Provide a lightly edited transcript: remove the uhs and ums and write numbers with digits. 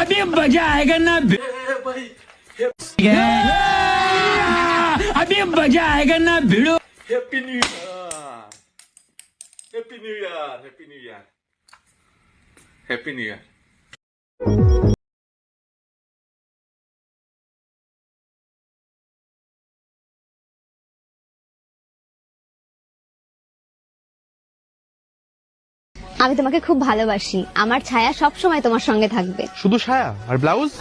अभी मजा आएगा ना अभी मजा आएगा ना भिड़ो। Happy New Year! Happy New Year! Happy New Year! Happy New Year! আমি তোমাকে খুব ভালোবাসি, আমার ছায়া সব সময় তোমার সঙ্গে থাকবে। শুধু ছায়া আর ব্লাউজ?